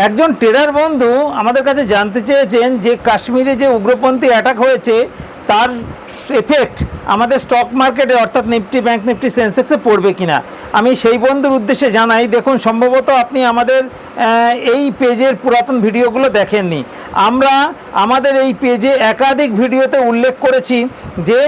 একজন ট্রেডার বন্ধু আমাদের কাছে জানতে চেয়েছেন যে কাশ্মীরে যে উগ্রপন্থী অ্যাটাক হয়েছে তার এফেক্ট আমাদের স্টক মার্কেটে অর্থাৎ নিফটি ব্যাংক নিফটি সেন্সেক্সে পড়বে কিনা। আমি সেই বন্ধুর উদ্দেশ্যে জানাই, দেখুন সম্ভবত আপনি আমাদের এই পেজের পুরাতন ভিডিওগুলো দেখেননি। আমরা আমাদের এই পেজে একাধিক ভিডিওতে উল্লেখ করেছি যে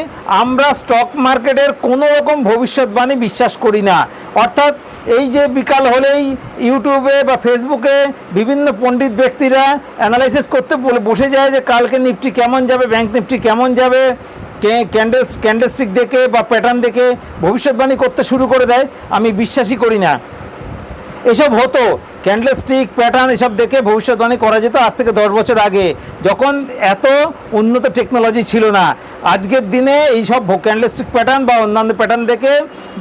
আমরা স্টক মার্কেটের কোনো রকম ভবিষ্যৎবাণী বিশ্বাস করি না। অর্থাৎ এই যে বিকাল হলেই ইউটিউবে বা ফেসবুকে বিভিন্ন পণ্ডিত ব্যক্তিরা অ্যানালাইসিস করতে বসে যায় যে কালকে নিফটি কেমন যাবে, ব্যাংক নিফটি কেমন যাবে, ক্যান্ডেলস্টিক দেখে বা প্যাটার্ন দেখে ভবিষ্যৎবাণী করতে শুরু করে দেয়। আমি বিশ্বাসই করি না। এসব হতো, ক্যান্ডেলস্টিক প্যাটার্ন এসব দেখে ভবিষ্যৎবাণী করা যেত আজ থেকে 10 বছর আগে, যখন এত উন্নত টেকনোলজি ছিল না। আজকের দিনে এইসব ক্যান্ডেলস্টিক প্যাটার্ন বা অন্যান্য প্যাটার্ন দেখে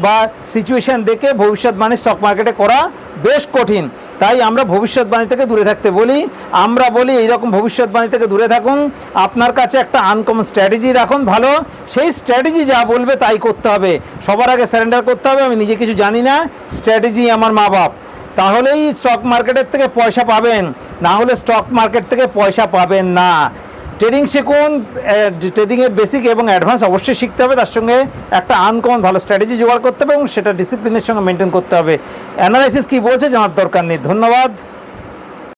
বা সিচুয়েশান দেখে ভবিষ্যৎবাণী স্টক মার্কেটে করা বেশ কঠিন। তাই আমরা ভবিষ্যৎবাণী থেকে দূরে থাকতে বলি। আমরা বলি এইরকম ভবিষ্যৎবাণী থেকে দূরে থাকুন, আপনার কাছে একটা আনকমন স্ট্র্যাটেজি রাখুন ভালো, সেই স্ট্র্যাটেজি যা বলবে তাই করতে হবে। সবার আগে সারেন্ডার করতে হবে, আমি নিজে কিছু জানি না, স্ট্র্যাটেজি আমার মা বাপ। তাহলেই স্টক মার্কেটের থেকে পয়সা পাবেন, না হলে স্টক মার্কেট থেকে পয়সা পাবেন না। ট্রেডিং শিখুন, ট্রেডিংয়ের বেসিক এবং অ্যাডভান্স অবশ্যই শিখতে হবে, তার সঙ্গে একটা আনকমন ভালো স্ট্র্যাটেজি জোগাড় করতে হবে এবং সেটা ডিসিপ্লিনের সঙ্গে মেনটেন করতে হবে। অ্যানালাইসিস কী বলছে জানার দরকার নেই। ধন্যবাদ।